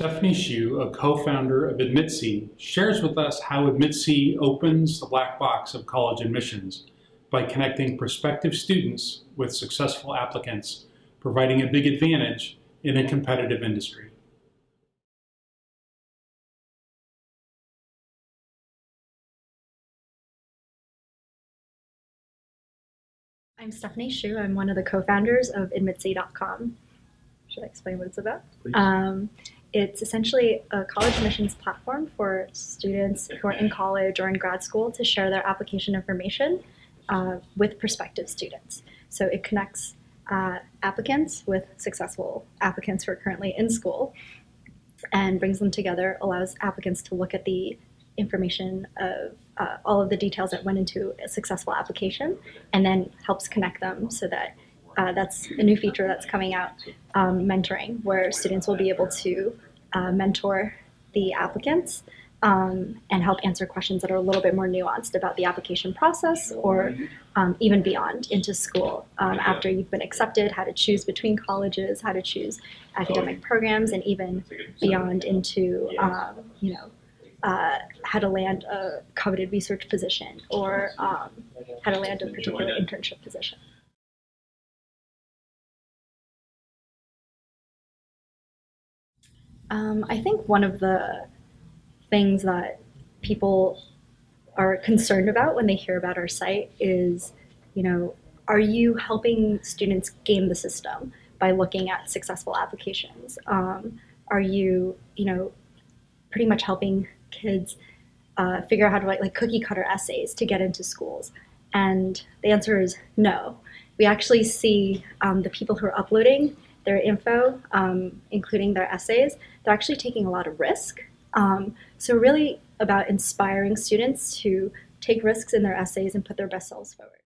Stephanie Shyu, a co-founder of AdmitSee, shares with us how AdmitSee opens the black box of college admissions by connecting prospective students with successful applicants, providing a big advantage in a competitive industry. I'm Stephanie Shyu. I'm one of the co-founders of AdmitSee.com. Should I explain what it's about? It's essentially a college admissions platform for students who are in college or in grad school to share their application information with prospective students. So it connects applicants with successful applicants who are currently in school and brings them together, allows applicants to look at the information of all of the details that went into a successful application, and then helps connect them so that that's a new feature that's coming out, mentoring, where students will be able to mentor the applicants and help answer questions that are a little bit more nuanced about the application process, or even beyond into school. After you've been accepted, how to choose between colleges, how to choose academic programs, and even beyond into how to land a coveted research position, or how to land a particular internship position. I think one of the things that people are concerned about when they hear about our site is, are you helping students game the system by looking at successful applications? Are you, pretty much helping kids figure out how to write like cookie cutter essays to get into schools? And the answer is no. We actually see the people who are uploading their info, including their essays, they're actually taking a lot of risk. So really about inspiring students to take risks in their essays and put their best selves forward.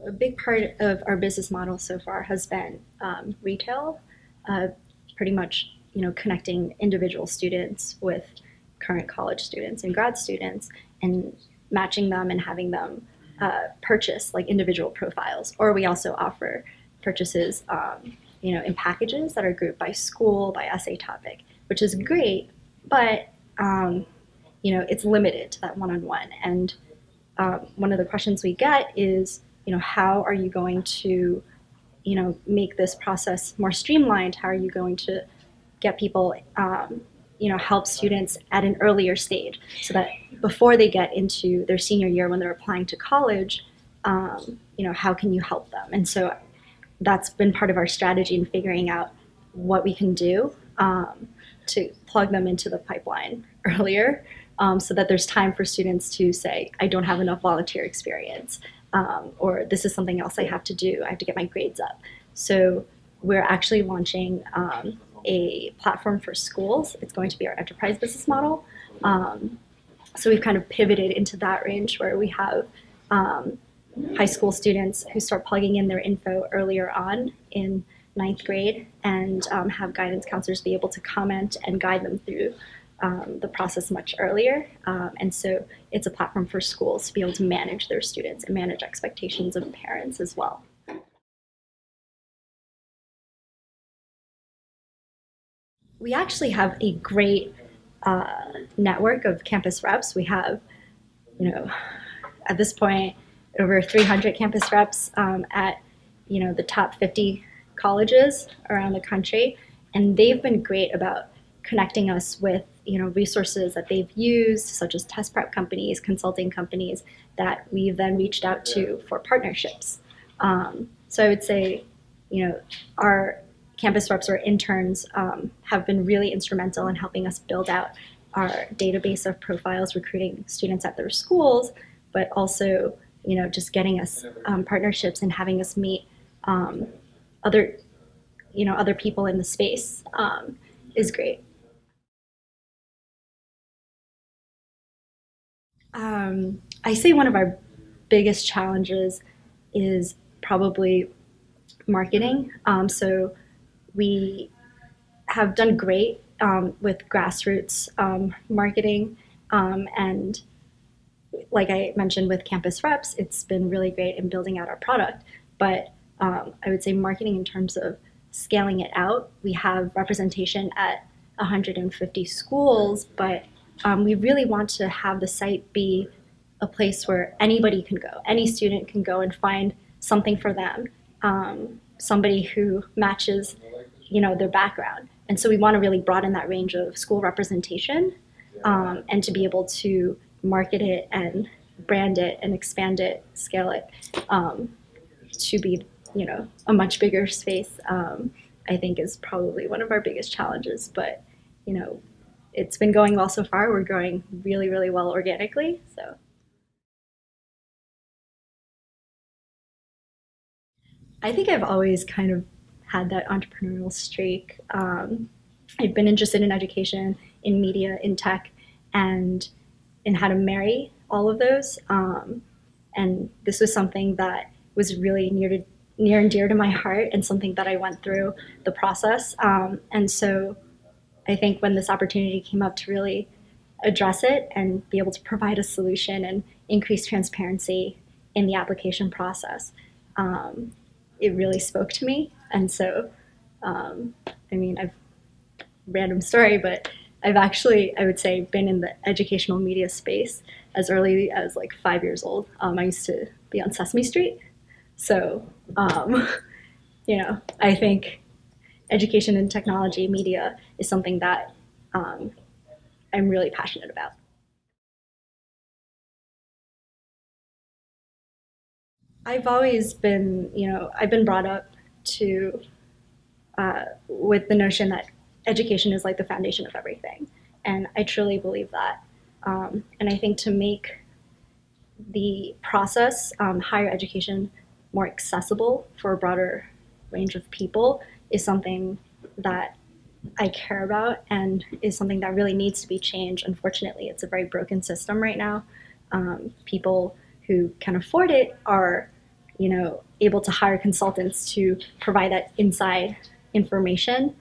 A big part of our business model so far has been retail, pretty much connecting individual students with current college students and grad students, and matching them and having them purchase like individual profiles. Or we also offer purchases in packages that are grouped by school, by essay topic, which is great, but it's limited to that one-on-one. And one of the questions we get is, how are you going to make this process more streamlined? How are you going to get people help students at an earlier stage, so that before they get into their senior year when they're applying to college, how can you help them? And so that's been part of our strategy in figuring out what we can do to plug them into the pipeline earlier, so that there's time for students to say, I don't have enough volunteer experience, or this is something else I have to do. I have to get my grades up. So we're actually launching a platform for schools. It's going to be our enterprise business model. So we've kind of pivoted into that range where we have high school students who start plugging in their info earlier on in 9th grade, and have guidance counselors be able to comment and guide them through the process much earlier. And so it's a platform for schools to be able to manage their students and manage expectations of parents as well. We actually have a great network of campus reps. We have, at this point, over 300 campus reps at, the top 50 colleges around the country. And they've been great about connecting us with, resources that they've used, such as test prep companies, consulting companies, that we've then reached out to for partnerships. So I would say, our campus reps or interns have been really instrumental in helping us build out our database of profiles, recruiting students at their schools, but also, just getting us partnerships and having us meet other people in the space is great. I say one of our biggest challenges is probably marketing. So we have done great with grassroots marketing, and like I mentioned with campus reps, it's been really great in building out our product. But I would say marketing in terms of scaling it out. We have representation at 150 schools, but we really want to have the site be a place where anybody can go. Any student can go and find something for them, somebody who matches, their background. And so we want to really broaden that range of school representation, and to be able to market it and brand it and expand it, scale it, to be, a much bigger space, I think is probably one of our biggest challenges. But, it's been going well so far. We're growing really, really well organically. So. I think I've always kind of had that entrepreneurial streak. I've been interested in education, in media, in tech, and in how to marry all of those. And this was something that was really near and dear to my heart, and something that I went through the process. And so I think when this opportunity came up to really address it and be able to provide a solution and increase transparency in the application process, it really spoke to me. And so, random story, but I've actually, I would say, been in the educational media space as early as like 5 years old. I used to be on Sesame Street. So, I think education and technology, media is something that I'm really passionate about. I've always been, I've been brought up to with the notion that education is like the foundation of everything. And I truly believe that. And I think to make the process, higher education, more accessible for a broader range of people is something that I care about, and is something that really needs to be changed. Unfortunately, it's a very broken system right now. People who can afford it are, able to hire consultants to provide that inside information.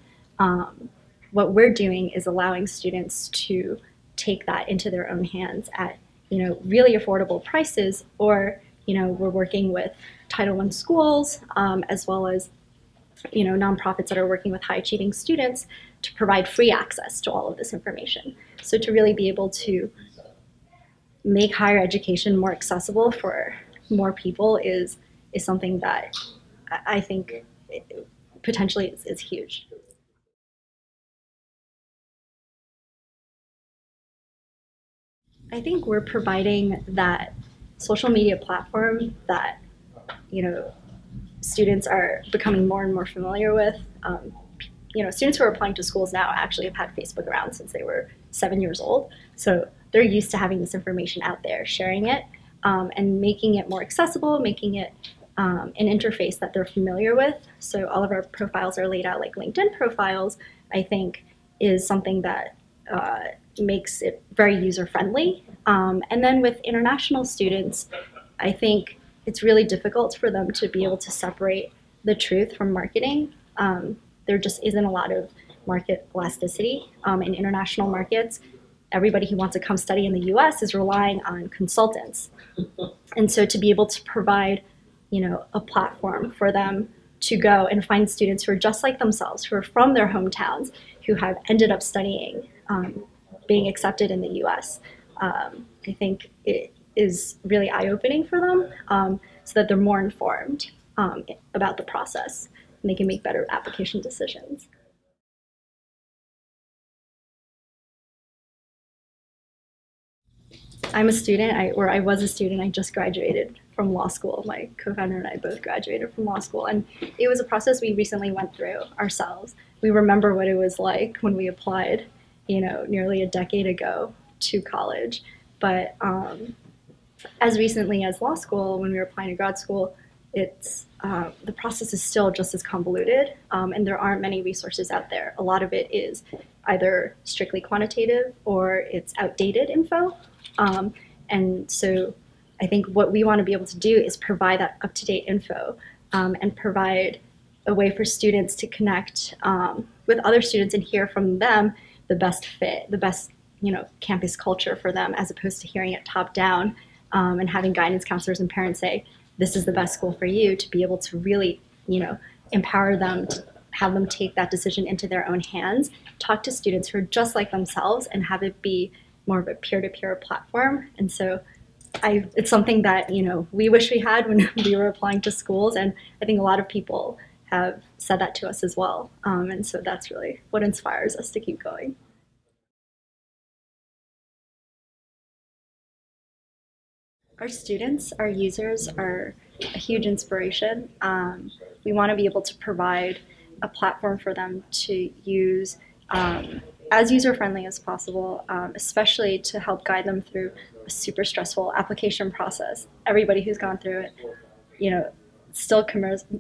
What we're doing is allowing students to take that into their own hands at, really affordable prices, or, we're working with Title I schools, as well as, nonprofits that are working with high achieving students to provide free access to all of this information. So to really be able to make higher education more accessible for more people is something that I think potentially is huge. I think we're providing that social media platform that, students are becoming more and more familiar with. Students who are applying to schools now actually have had Facebook around since they were 7 years old. So they're used to having this information out there, sharing it, and making it more accessible, making it an interface that they're familiar with. So all of our profiles are laid out like LinkedIn profiles, I think, is something that makes it very user-friendly. And then with international students, I think it's really difficult for them to be able to separate the truth from marketing. There just isn't a lot of market elasticity in international markets. Everybody who wants to come study in the US is relying on consultants. And so to be able to provide, a platform for them to go and find students who are just like themselves, who are from their hometowns, who have ended up studying, being accepted in the US, I think it is really eye-opening for them, so that they're more informed about the process and they can make better application decisions. I'm a student, I was a student. I just graduated from law school. My co-founder and I both graduated from law school, and it was a process we recently went through ourselves. We remember what it was like when we applied, nearly a decade ago to college. But as recently as law school, when we were applying to grad school, it's the process is still just as convoluted, and there aren't many resources out there. A lot of it is either strictly quantitative or it's outdated info. And so I think what we want to be able to do is provide that up-to-date info, and provide a way for students to connect with other students and hear from them the best fit, the best campus culture for them, as opposed to hearing it top down, and having guidance counselors and parents say, this is the best school for you, to be able to really, empower them to have them take that decision into their own hands, talk to students who are just like themselves, and have it be more of a peer-to-peer platform. And so it's something that, you know, we wish we had when we were applying to schools, and I think a lot of people have said that to us as well. And so that's really what inspires us to keep going. Our students, our users, are a huge inspiration. We want to be able to provide a platform for them to use as user-friendly as possible, especially to help guide them through a super stressful application process. Everybody who's gone through it, you know, still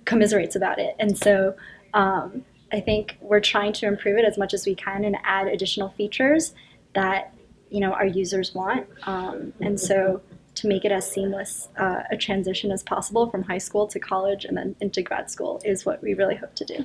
commiserates about it. And so I think we're trying to improve it as much as we can and add additional features that, you know, our users want. And so to make it as seamless a transition as possible from high school to college and then into grad school is what we really hope to do.